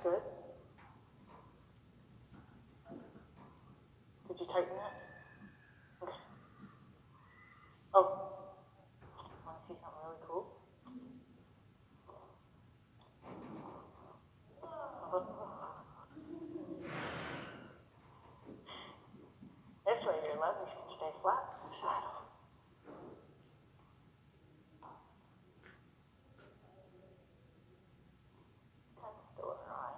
good. Did you tighten that? Okay. Oh. Want to see something really cool? This way your leathers can stay flat in the saddle. Kind of still dry.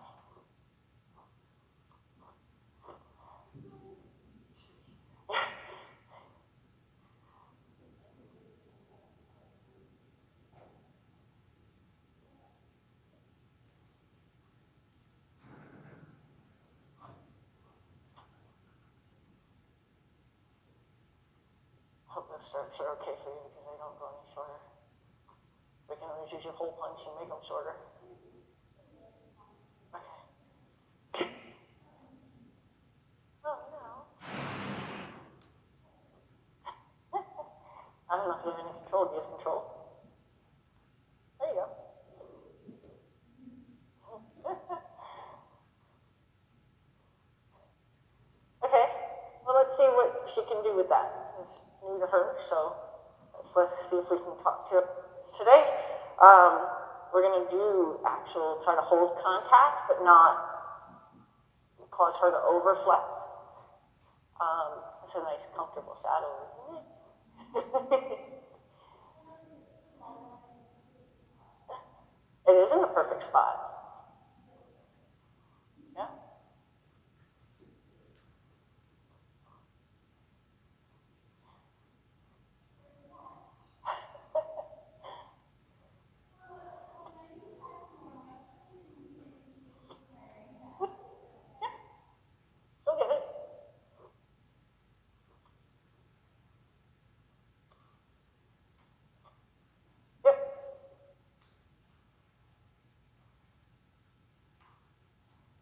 Hope those strokes are okay for you because they don't go any shorter. We can always use your hole punch and make them shorter. Okay. Oh no. I don't know if you have any control. Do you have control? There you go. Okay. Well, let's see what she can do with that. It's new to her, so let's see if we can talk to her. Today, we're going to do try to hold contact, but not cause her to overflex. It's a nice, comfortable saddle, isn't it? It isn't a perfect spot. Yeah. She'll get it. Yep.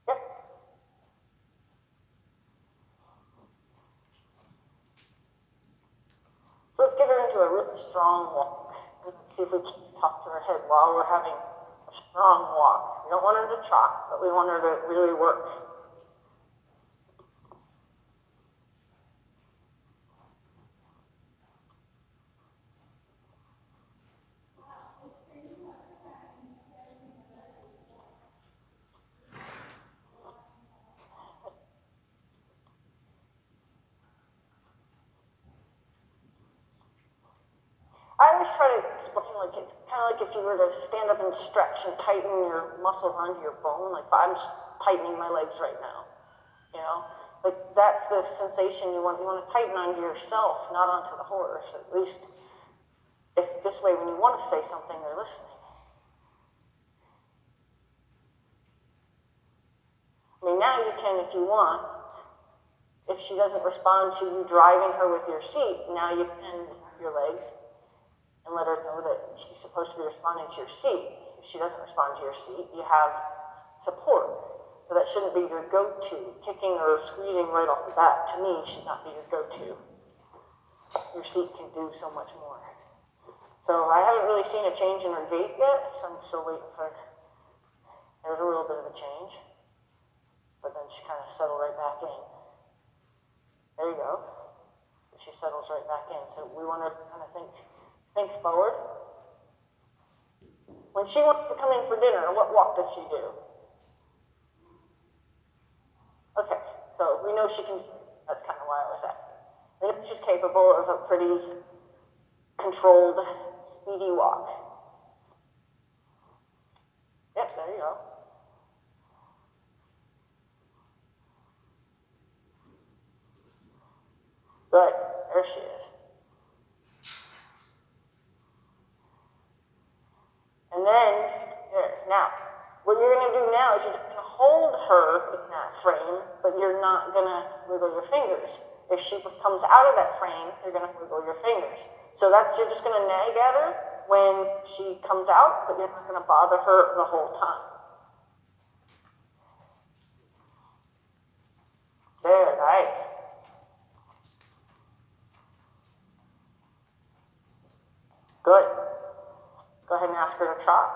Yep. So let's get her into a really strong walk. And let's see if we can talk to her head while we're having a strong walk. We don't want her to trot, but we want her to really work. I always try to explain, like, it's kind of like if you were to stand up and stretch and tighten your muscles onto your bone, like I'm tightening my legs right now, you know? Like, that's the sensation you want to tighten onto yourself, not onto the horse, at least if this way when you want to say something, they're listening. I mean, now you can, if you want, if she doesn't respond to you driving her with your seat, now you bend your legs and let her know that she's supposed to be responding to your seat. If she doesn't respond to your seat, you have support. So that shouldn't be your go-to. Kicking or squeezing right off the bat, to me, should not be your go-to. Your seat can do so much more. So I haven't really seen a change in her gait yet, so I'm still waiting for, there's a little bit of a change. But then she kind of settled right back in. There you go. She settles right back in. So we want to kind of think forward. When she wants to come in for dinner, what walk does she do? Okay, so we know she can, that's kind of why I was asking. We know she's capable of a pretty controlled, speedy walk. Yep, there you go. Good, there she is. And then, now, what you're going to do now is you're just going to hold her in that frame, but you're not going to wiggle your fingers. If she comes out of that frame, you're going to wiggle your fingers. So you're just going to nag at her when she comes out, but you're not going to bother her the whole time. There, nice. Good. Go ahead and ask her to trot.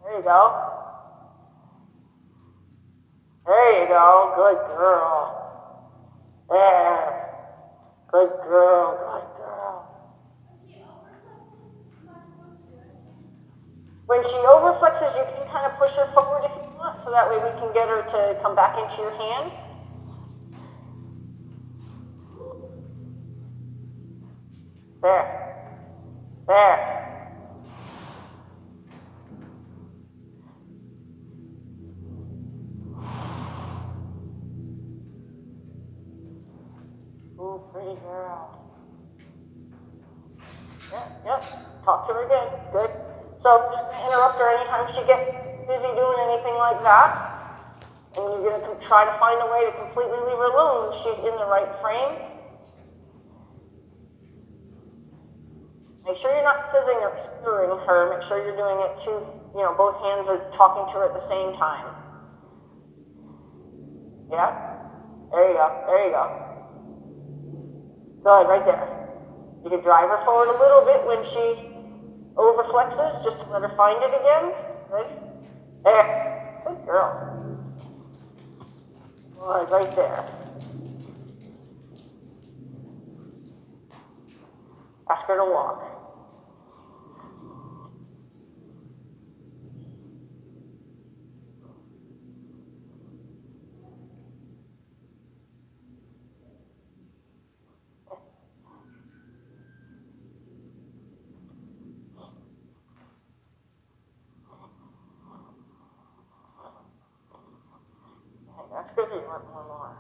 There you go. There you go. Good girl. There. Good girl. Good girl. When she overflexes, you can kind of push her forward if you want, so that way we can get her to come back into your hand. There. There. Ooh, pretty girl. Yep. Talk to her again. Good. So just gonna interrupt her anytime she gets busy doing anything like that. And you're gonna try to find a way to completely leave her alone when she's in the right frame. Make sure you're not scissoring her. Make sure you're doing it too, both hands are talking to her at the same time. Yeah? There you go. There you go. Good, right there. You can drive her forward a little bit when she overflexes, just to let her find it again. Ready? There. Good girl. Good, right there. Ask her to walk. That's good. You want one more.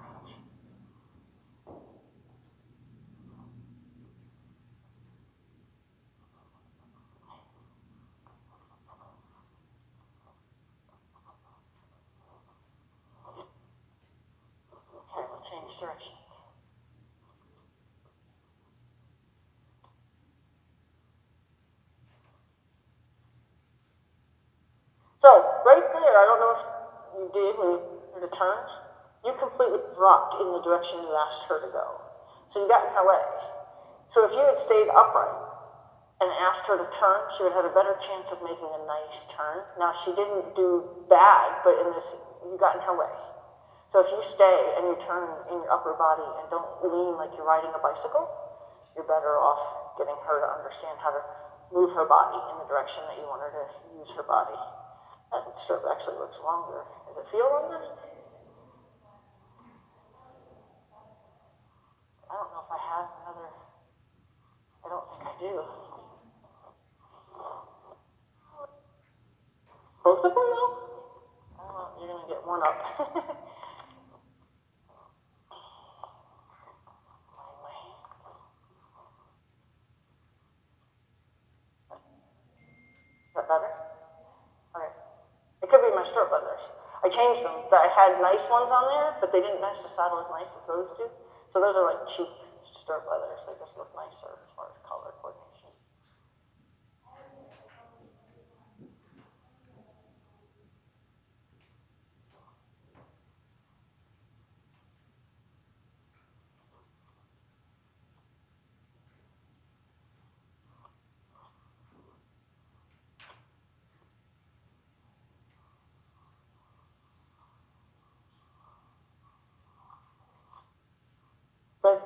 Okay, we'll change direction. So, right there, I don't know if you did when you did a turn, you completely dropped in the direction you asked her to go. So you got in her way. So if you had stayed upright and asked her to turn, she would have had a better chance of making a nice turn. Now, she didn't do bad, but you got in her way. So if you stay and you turn in your upper body and don't lean like you're riding a bicycle, you're better off getting her to understand how to move her body in the direction that you want her to use her body. That stirrup actually looks longer. Does it feel longer? I don't know if I have another. I don't think I do. Both of them, though? Oh, you're going to get one up. My hands. Is that better? Okay. It could be my stirrup leathers. I changed them. I had nice ones on there, but they didn't match the saddle as nice as those do. So those are like cheap stirrup leathers. They just look nicer as far as color coordination. But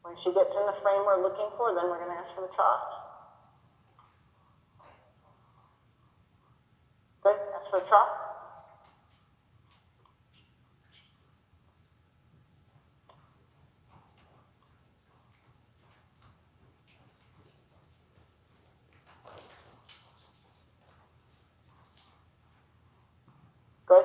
when she gets in the frame we're looking for, then we're going to ask for the trot. Good, ask for the trot. Good.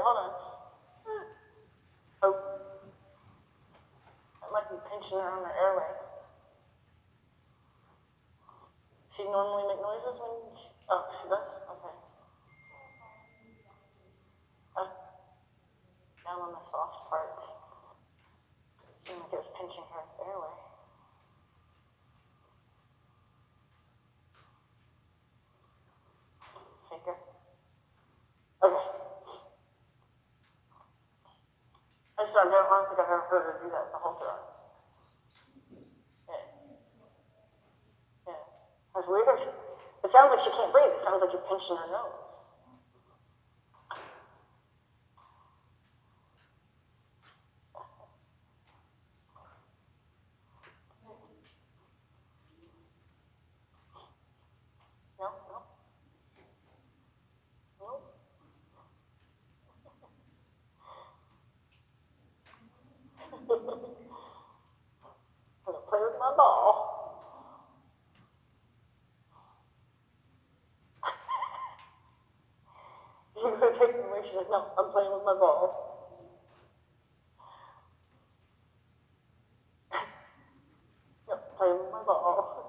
hold on. Oh, that might be pinching her on her airway. She normally make noises when she, oh, she does? Okay. Down on the soft parts. Seemed like it was pinching her airway. Shaker. Okay. I don't think I've ever heard her do that the whole time. Yeah. Yeah. That's weird. It sounds like she can't breathe. It sounds like you're pinching her nose. No, no, no. I'm gonna play with my ball. You're gonna take it away. She's like, no, I'm playing with my ball. No, playing with my ball.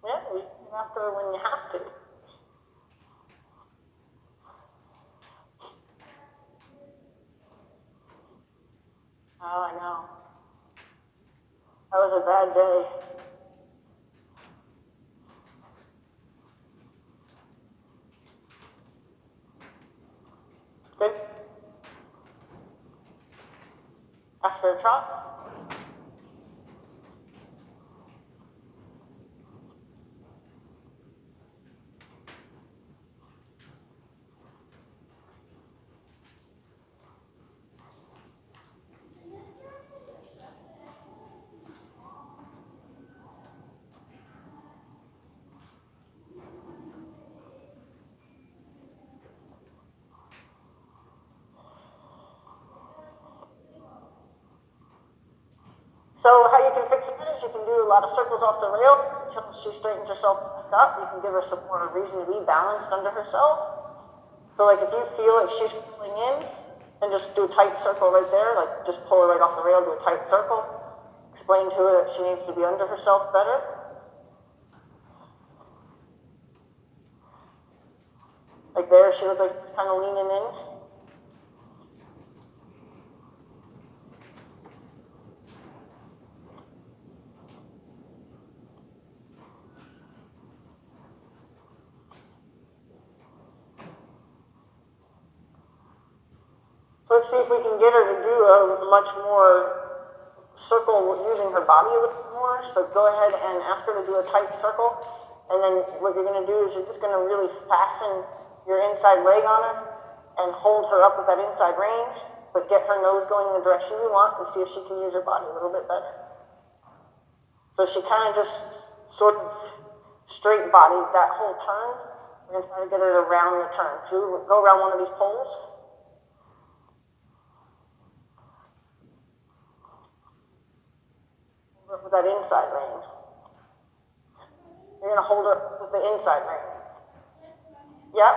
Yeah, you can after her when you have to. Oh, I know. That was a bad day. Good. Ask for a trot. So how you can fix it is you can do a lot of circles off the rail until she straightens herself back up. You can give her some more reason to be balanced under herself. So like if you feel like she's pulling in, then just do a tight circle right there, like just pull her right off the rail, do a tight circle. Explain to her that she needs to be under herself better. Like there, she looked like she's kind of leaning in. So let's see if we can get her to do a much more circle using her body a little bit more. So go ahead and ask her to do a tight circle. And then what you're going to do is you're just going to really fasten your inside leg on her and hold her up with that inside rein, but get her nose going in the direction you want and see if she can use her body a little bit better. So she kind of just sort of straight bodied that whole turn. We're going to try to get her to round the turn. So go around one of these poles. With that inside rein. You're going to hold her with the inside rein. Yep.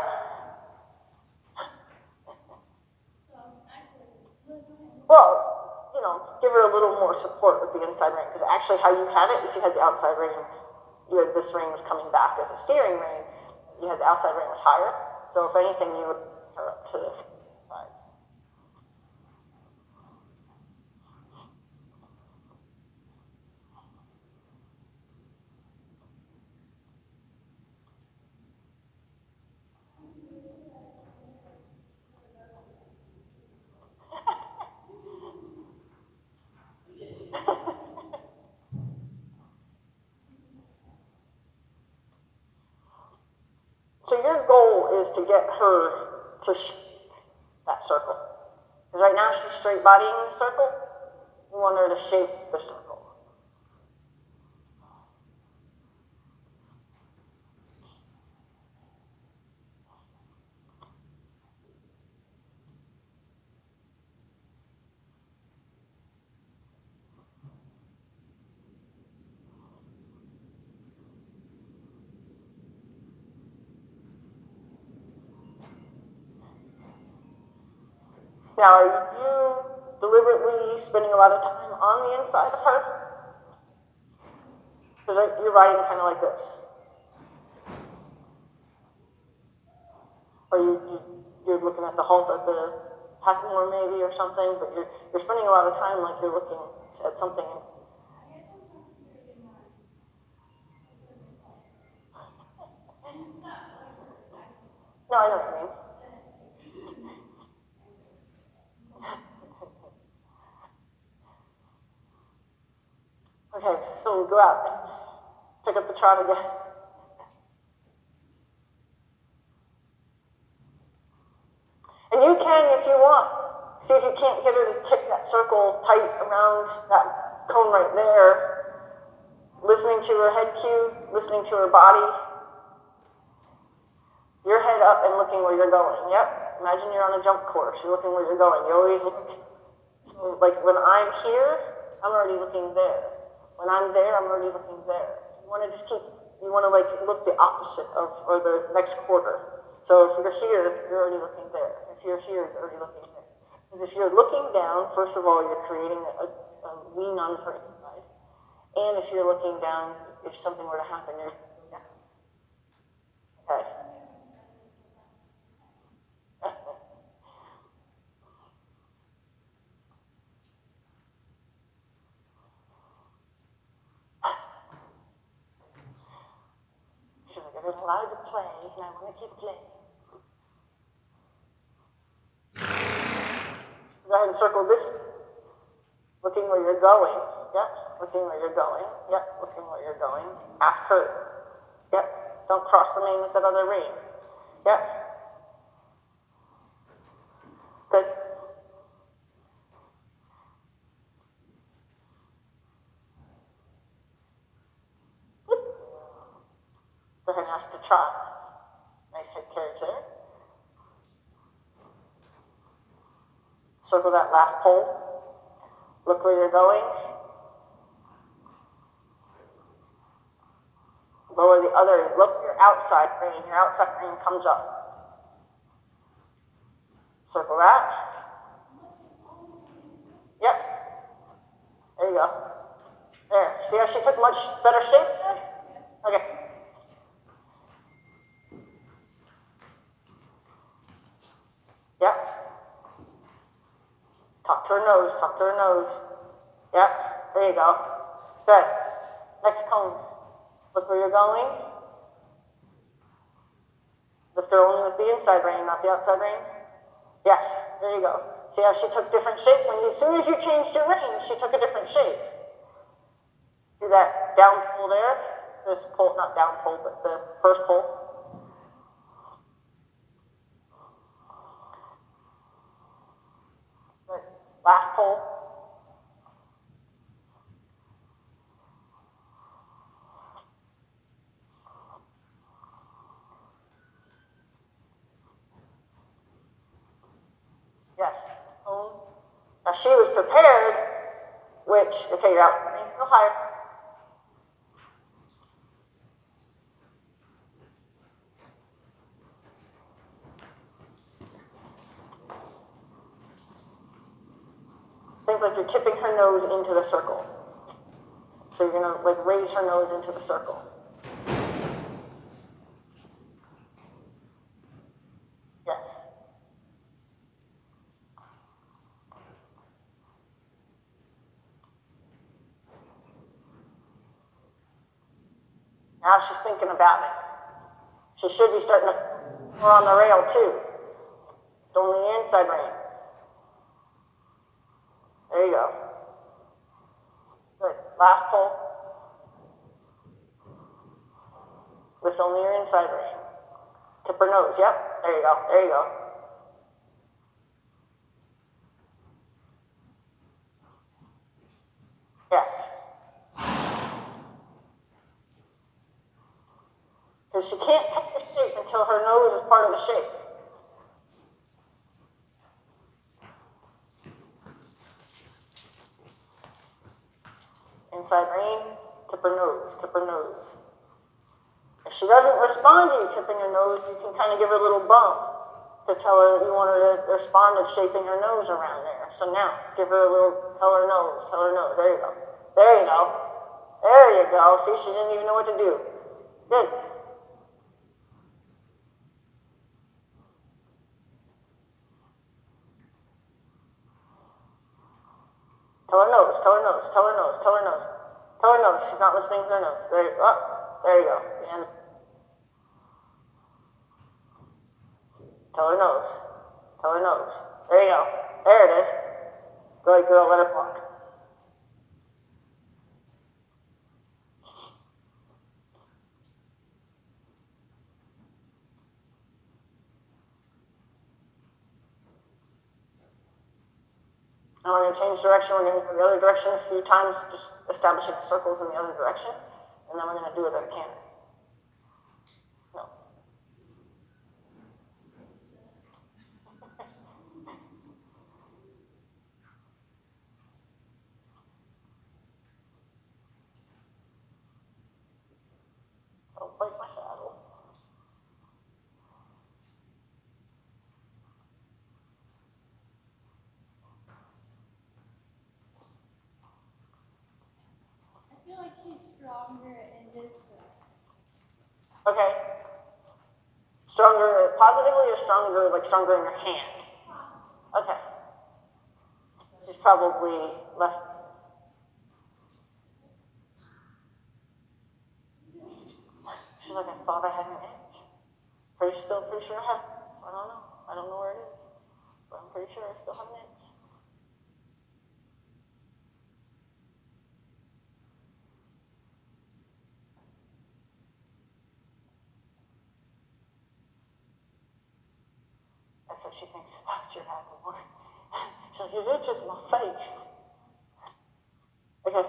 Well, you know, give her a little more support with the inside rein, because actually how you had it, if you had the outside rein, this rein was coming back as a steering rein, you had the outside rein was higher, so if anything, you would put her up to the side. So your goal is to get her to that circle. Because right now she's straight bodying the circle. You want her to shape the circle. Now, are you deliberately spending a lot of time on the inside of her? Because you're riding kind of like this. Or you're looking at the halt at the hackamore maybe or something, but you're spending a lot of time like you're looking at something. No, I know what you mean. Okay, so we'll go out and pick up the trot again. And you can, if you want, see if you can't get her to tick that circle tight around that cone right there, listening to her head cue, listening to her body. Your head up and looking where you're going. Yep. Imagine you're on a jump course. You're looking where you're going. You always look. So, like when I'm here, I'm already looking there. When I'm there, I'm already looking there. You want to just keep. You want to like look the opposite of, or the next quarter. So if you're here, you're already looking there. If you're here, you're already looking there. Because if you're looking down, first of all, you're creating a lean on her inside. And if you're looking down, if something were to happen, you're looking down. Okay. She's like, I'm allowed to play, and I want to keep playing. Go ahead and circle this. Looking where you're going. Yep. Looking where you're going. Yep. Looking where you're going. Ask her. Yep. Don't cross the main with that other rein. Yep. Good. Go ahead and ask to trot. Nice head carriage there. Circle that last pole. Look where you're going. Lower the other. Look your outside rein. Your outside rein comes up. Circle that. Yep. There you go. There. See how she took much better shape there? Okay. Yep. Talk to her nose. Talk to her nose. Yep. There you go. Good. Next cone. Look where you're going. Lift her only with the inside rein, not the outside rein. Yes. There you go. See how she took different shape? As soon as you changed your rein, she took a different shape. See that down pull there? This pull, not down pull, but the first pull. Good. Last pull. Yes. Now she was prepared, which, okay, you're out. Go higher. Think like you're tipping her nose into the circle. So you're gonna like raise her nose into the circle. Yes. Now she's thinking about it. She should be starting to more on the rail too. Only the inside rein. There you go. Good. Last pull. Lift only your inside rein. Tip her nose. Yep. There you go. There you go. Yes. Because she can't take the shape until her nose is part of the shape. Inside rein, tip her nose, tip her nose. If she doesn't respond to you tipping her nose, you can kind of give her a little bump. to tell her that you want her to respond to shaping her nose around there. So now, give her a little, tell her nose, tell her nose. There you go. There you go. There you go. See, she didn't even know what to do. Good. Tell her nose, tell her nose, tell her nose, tell her nose. Tell her nose. She's not listening to her nose. There you go. Oh, there you go. And tell her nose. Tell her nose. There you go. There it is. Good girl, let her walk. Now we're going to change direction. We're going to go the other direction a few times, just establishing circles in the other direction. And then we're going to do it at a canter. No. Don't break my saddle. I feel like she's stronger in this way. Okay. Stronger positively or stronger, like stronger in your hand? Okay. She's probably left. She's like, I thought I had an inch. Pretty sure I have. I don't know. I don't know where it is. But I'm pretty sure I still have an inch. That's what she thinks about your more. She's like, it itches my face. Okay.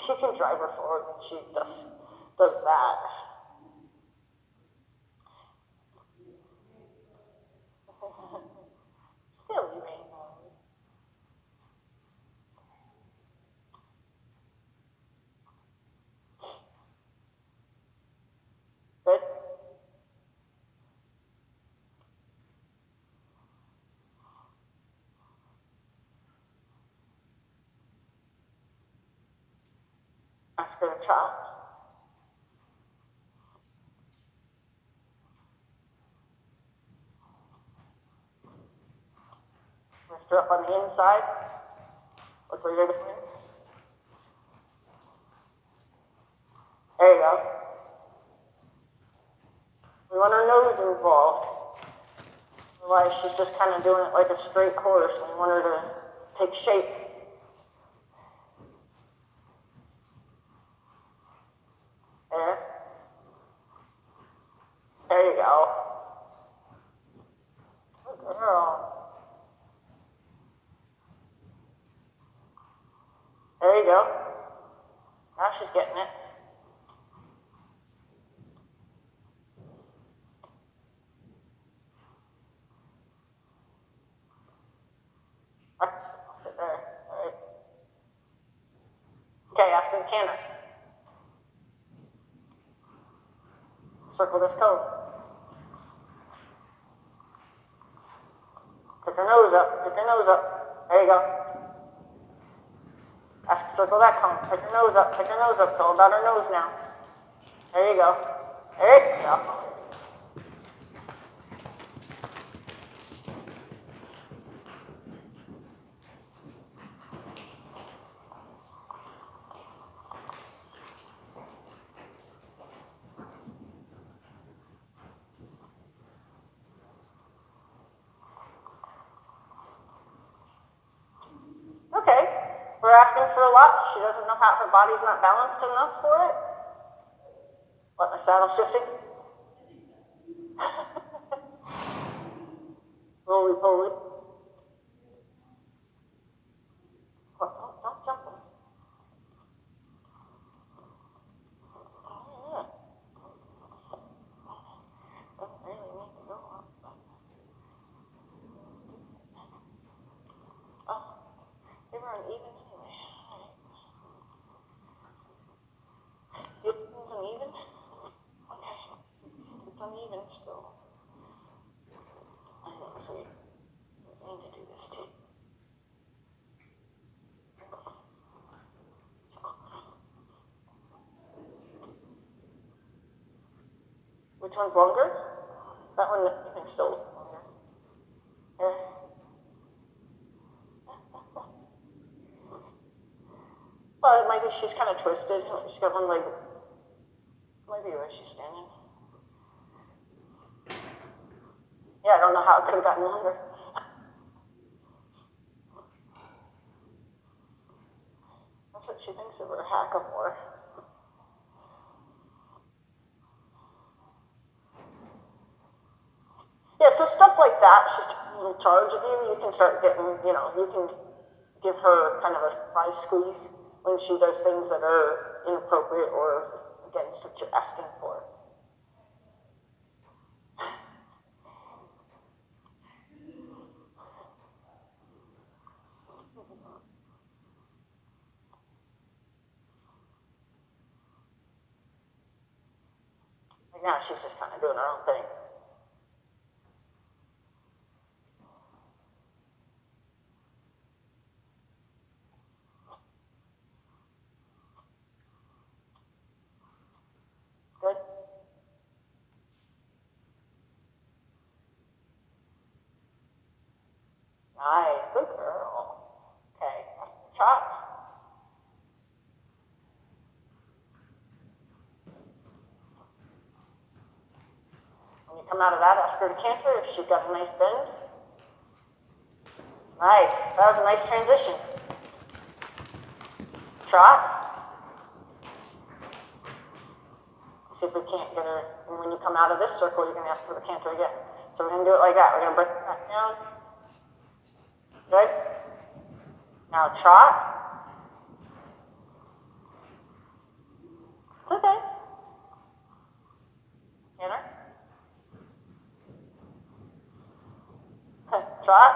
You can drive her forward when she does that. Silly rainbow. Good. Ask her to chop. Lift her up on the inside. Look where you're going. There you go. We want her nose involved. Otherwise, she's just kind of doing it like a straight horse. We want her to take shape. There. There you go. Good girl. There you go. Now she's getting it. I'll sit there. All right. Okay, ask her to canter. Circle this cone. Pick her nose up. Pick her nose up. There you go. Ask her to circle that cone. Pick her nose up. Pick her nose up. It's all about her nose now. There you go. There you go. Okay, we're asking for a lot. She doesn't know how her body's not balanced enough for it. What, my saddle shifting? Roly poly. Oh, don't jump in. Oh, yeah. Doesn't really make it go up. Oh, they were uneven anyway. All right. still. I know, so we need to do this too. Which one's longer? That one I think still longer. Here. Well, it might be she's kind of twisted. She's got one leg. Might be where she's standing. Yeah, I don't know how it could have gotten longer. That's what she thinks of her hackamore. Yeah, so stuff like that, she's taking a little charge of you. You can start getting, you can give her kind of a surprise squeeze when she does things that are inappropriate or against what you're asking for. Right now, she's just kind of doing her own thing. Good. Nice. Good girl. Okay. Trot. When you come out of that, ask her to canter if she's got a nice bend. Nice. That was a nice transition. Trot. See if we can't get her. And when you come out of this circle, you're going to ask for the canter again. So we're going to do it like that. We're going to break it back down. Good. Now trot. It's okay. Canter. Trot.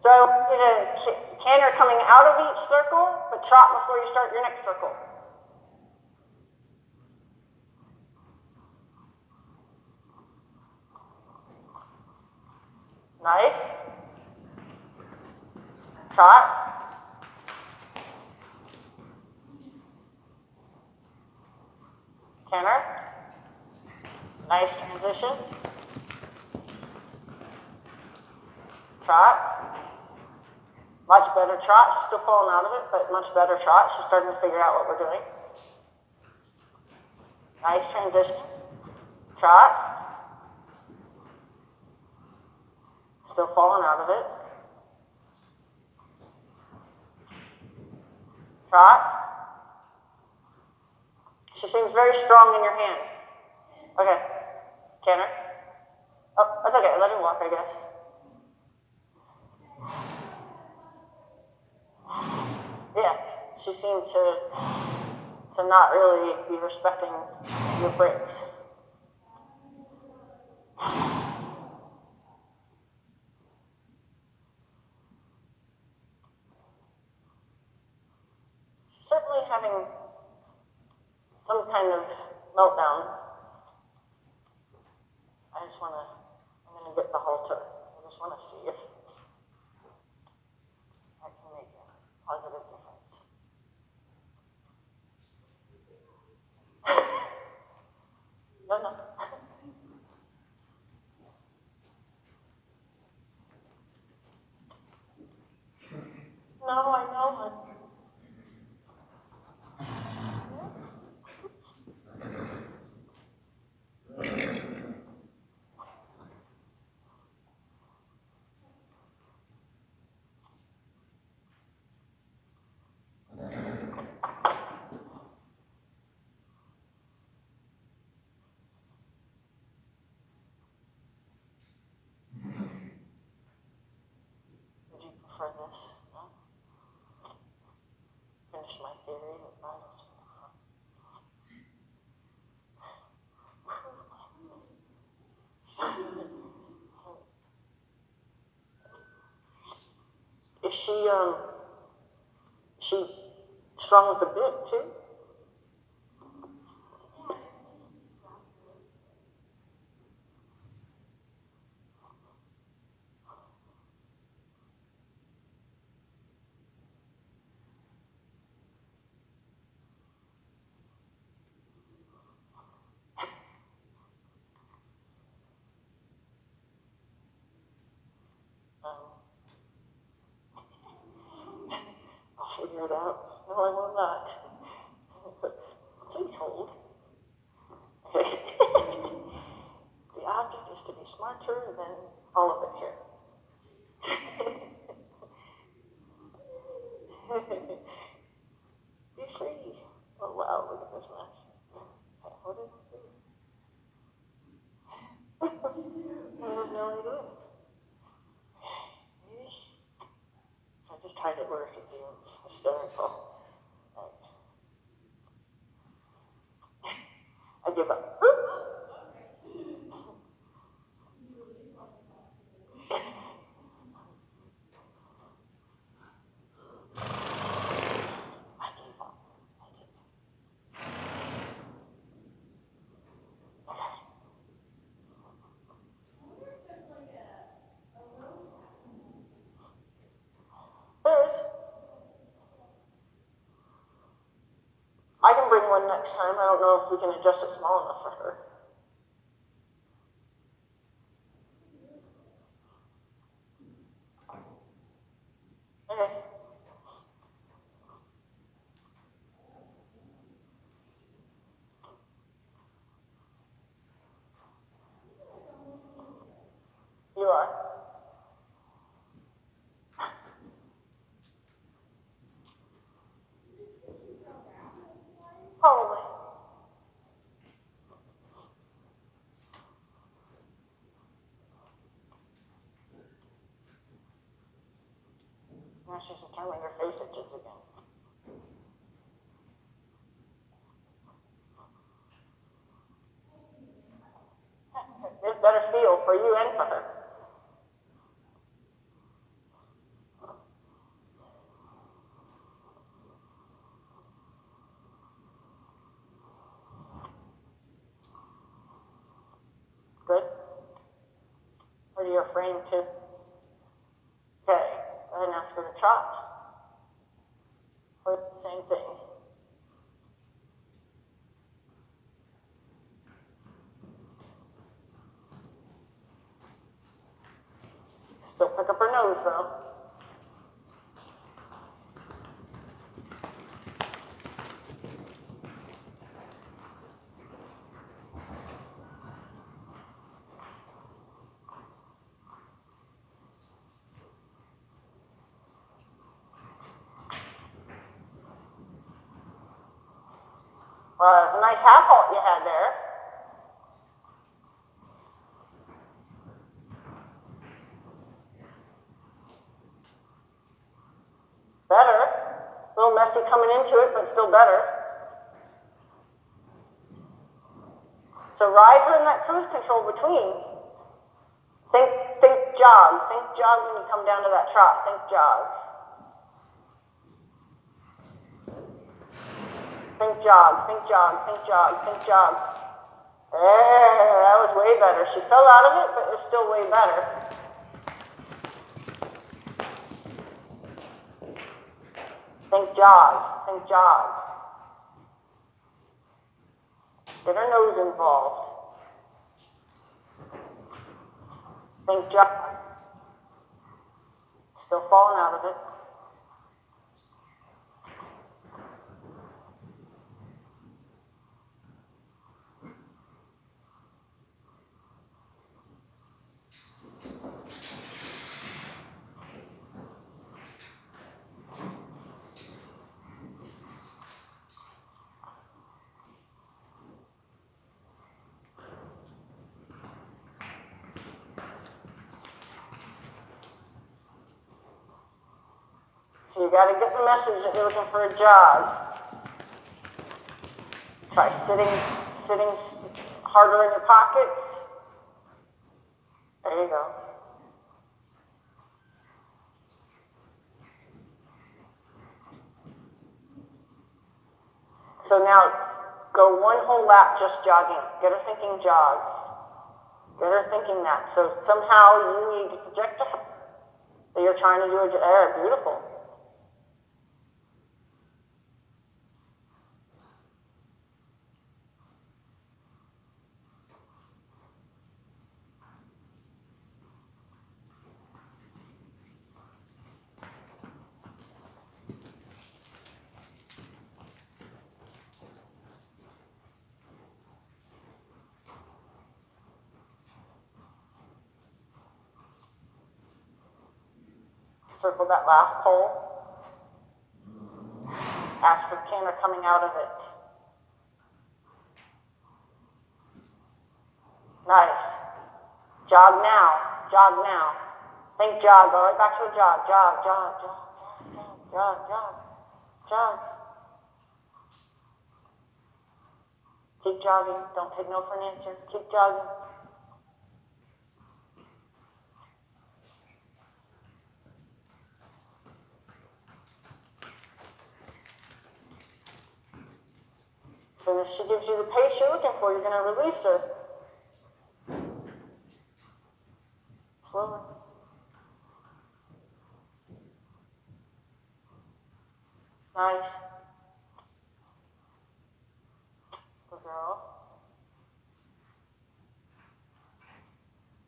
So I want you to canter coming out of each circle, but trot before you start your next circle. Nice. Trot. Canter. Nice transition. Trot. Much better trot. She's still falling out of it, but much better trot. She's starting to figure out what we're doing. Nice transition. Trot. Still falling out of it. Trot. She seems very strong in your hand. Okay. Canter. Oh, that's okay. Let her walk, I guess. Yeah, she seemed to not really be respecting your breaks. She's certainly having some kind of meltdown. I'm going to get the halter. I just want to see if I can make a positive difference. No. No, I know. Would you prefer this? No? Finish my theory with vitals. Is she strong with the bit too? smarter than all of it here. Be free. Oh wow, look at this mess. Okay, what did I do? I have no idea. Maybe if I just tried it worse, it'd be hysterical. Right. I give up. I gave up. I did. There is. I can bring one next time. I don't know if we can adjust it small enough for her. Okay. You are. Probably. Now she's determined her face itches again. It's better feel for you and for her. Good? Or are you afraid to? Okay, go ahead and ask her to trot. Or the same thing. Still pick up her nose though. Well, it's a nice half halt you had there. Better. A little messy coming into it, but still better. So ride her in that cruise control between. Think jog. Think jog when you come down to that trot. Think jog. Think jog, think jog, think jog, think jog. That was way better. She fell out of it, but it's still way better. Think jog, think jog. Get her nose involved. Think jog. Still falling out of it. So you got to get the message that you're looking for a jog. Try sitting harder in your pockets. There you go. So now go one whole lap just jogging. Get her thinking jog. Get her thinking that. So somehow you need to project to her that you're trying to do a jog. Beautiful. Circle that last pole. Ask for the canter coming out of it. Nice. Jog now. Jog now. Think jog. Go right back to the jog. Jog, jog, jog, jog, jog, jog, jog. Keep jogging. Don't take no for an answer. Keep jogging. As soon as she gives you the pace you're looking for, you're going to release her. Slowly. Nice. Good girl.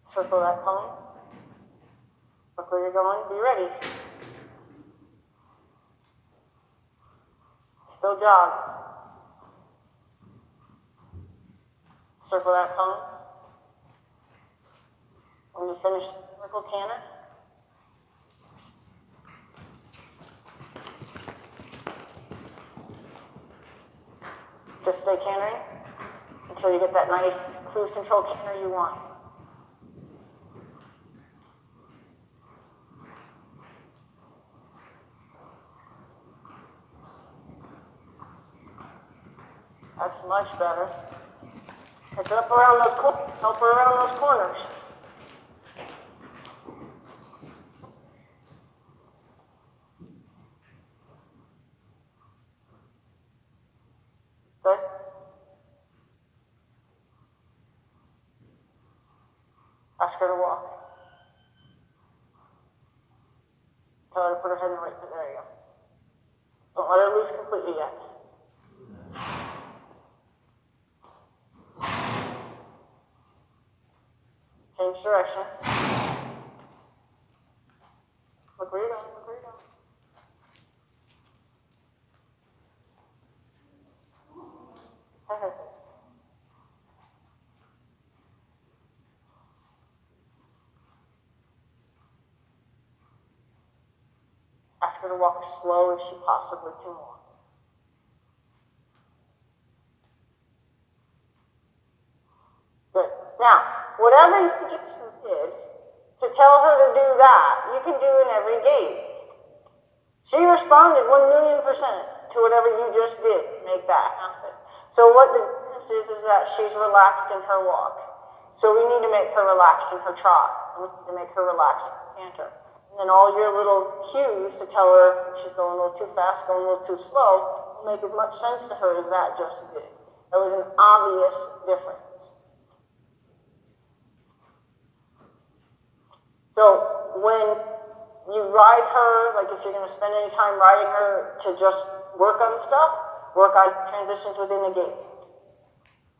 Circle that cone. Look where you're going. Be ready. Still jog. Circle that cone. When you finish the circle, canter. Just stay cantering until you get that nice cruise control canter you want. That's much better. Pick her up around those corners. Help her around those corners. Good. Ask her to walk. Tell her to put her head in the right foot. There you go. Don't let her loose completely yet. Change directions. Look where you're going, look where you're going. Ask her to walk as slow as she possibly can walk. Good. Now, whatever you just did to tell her to do that, you can do in every gait. She responded 1,000,000% to whatever you just did to make that happen. So what the difference is that she's relaxed in her walk. So we need to make her relaxed in her trot. We need to make her relaxed in her canter. And then all your little cues to tell her she's going a little too fast, going a little too slow, will make as much sense to her as that just did. That was an obvious difference. So when you ride her, like if you're going to spend any time riding her to just work on stuff, work on transitions within the gait.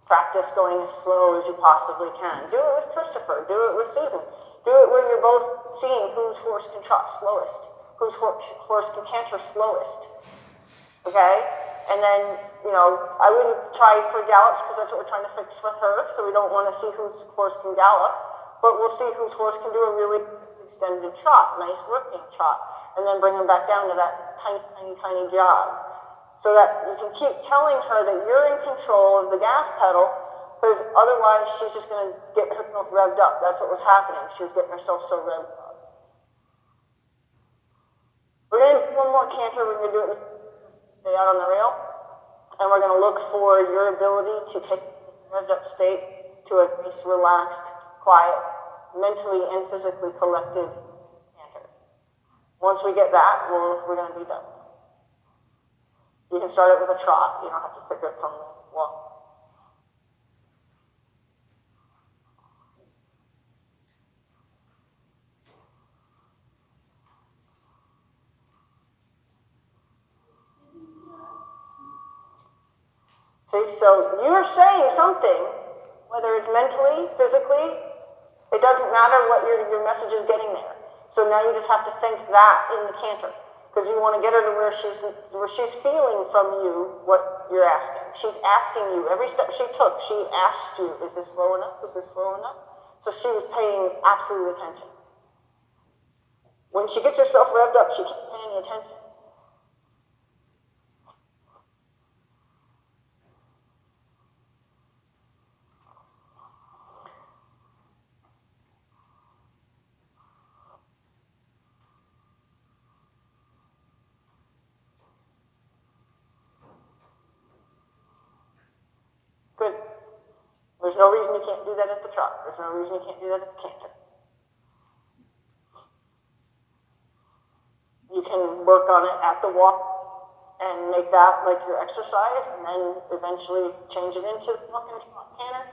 Practice going as slow as you possibly can. Do it with Christopher. Do it with Susan. Do it where you're both seeing whose horse can trot slowest, whose horse can canter slowest. Okay? And then, I wouldn't try for gallops because that's what we're trying to fix with her, so we don't want to see whose horse can gallop, but we'll see whose horse can do a really extended trot, nice working trot, and then bring them back down to that tiny, tiny, tiny jog. So that you can keep telling her that you're in control of the gas pedal, because otherwise she's just going to get herself revved up. That's what was happening. She was getting herself so revved up. We're going to do one more canter. We're going to do it, stay out on the rail, and we're going to look for your ability to take the revved up state to a nice, relaxed, quiet, mentally and physically collected canter. Once we get that, we're going to be done. You can start it with a trot. You don't have to pick it from the walk. See, so you're saying something, whether it's mentally, physically, it doesn't matter what your message is getting there. So now you just have to think that in the canter. Because you want to get her to where she's feeling from you what you're asking. She's asking you, every step she took, she asked you, is this slow enough? Is this slow enough? So she was paying absolute attention. When she gets herself revved up, she can't pay any attention. Good. There's no reason you can't do that at the trot. There's no reason you can't do that at the canter. You can work on it at the walk and make that like your exercise, and then eventually change it into the walk and trot canter.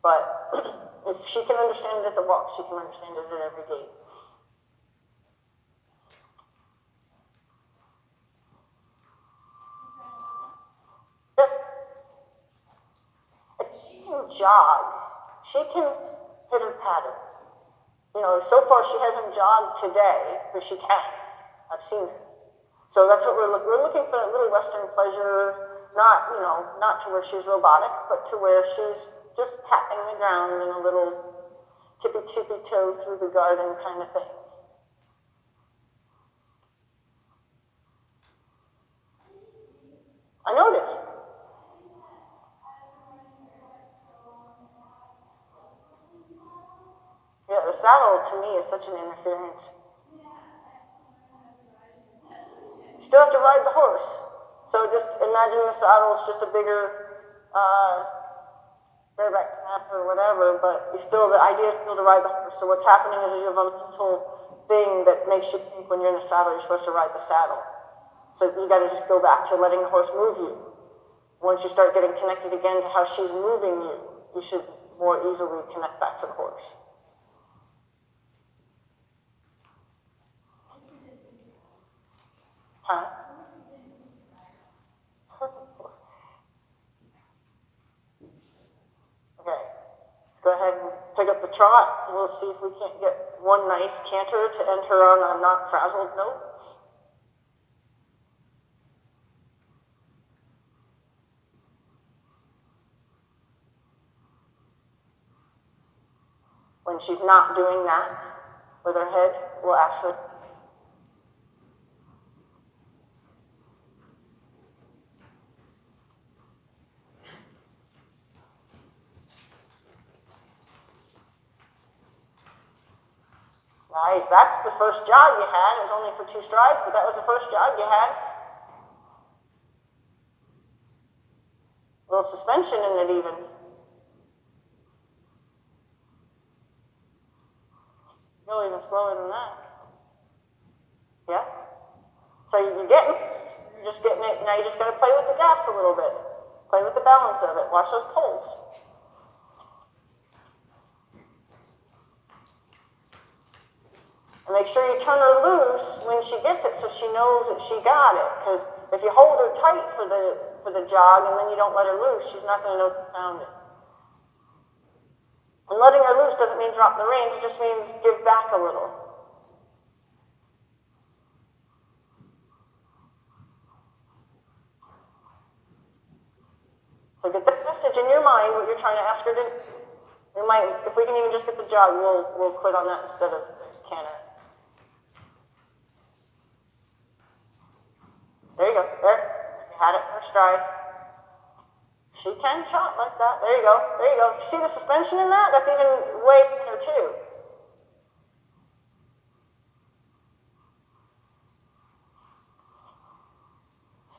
But if she can understand it at the walk, she can understand it at every gait. Yep. If she can jog, she can hit her pattern. You know, so far she hasn't jogged today, but she can. I've seen her. So that's what we're looking for, that little Western pleasure, not, you know, not to where she's robotic, but to where she's just tapping the ground in a little tippy toe through the garden kind of thing. I noticed. Yeah, the saddle to me is such an interference. You still have to ride the horse. So just imagine the saddle is just a bigger bareback calf or whatever, but you still, the idea is still to ride the horse. So what's happening is you have a mental thing that makes you think when you're in the saddle, you're supposed to ride the saddle. So you got to just go back to letting the horse move you. Once you start getting connected again to how she's moving you, you should more easily connect back to the horse. Huh? Okay, let's go ahead and pick up the trot. We'll see if we can't get one nice canter to end her on a not frazzled note. When she's not doing that with her head, we'll ask her. Nice, that's the first jog you had. It was only for 2 strides, but that was the first jog you had. A little suspension in it even. Go even slower than that. Yeah? So you're just getting it, now you just gotta play with the gaps a little bit. Play with the balance of it. Watch those poles. And make sure you turn her loose when she gets it so she knows that she got it. Because if you hold her tight for the jog and then you don't let her loose, she's not going to know you found it. And letting her loose doesn't mean drop the reins, it just means give back a little. So get that message in your mind, what you're trying to ask her to do. If we can even just get the jog, we'll quit on that instead of canter. There you go. There. You had it for a stride. She can trot like that. There you go. There you go. You see the suspension in that? That's even way better too.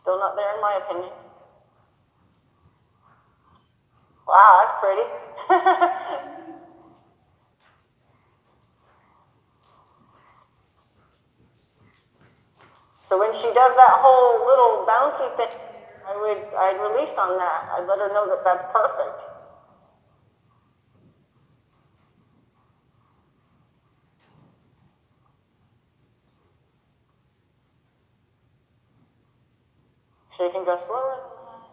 Still not there in my opinion. Wow, that's pretty. So when she does that whole little bouncy thing, I'd release on that. I'd let her know that that's perfect. She can go slower than that.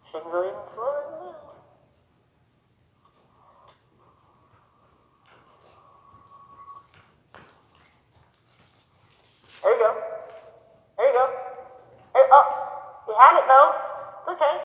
She can go even slower than that. There you go. There you go. Oh, you had it though. It's okay.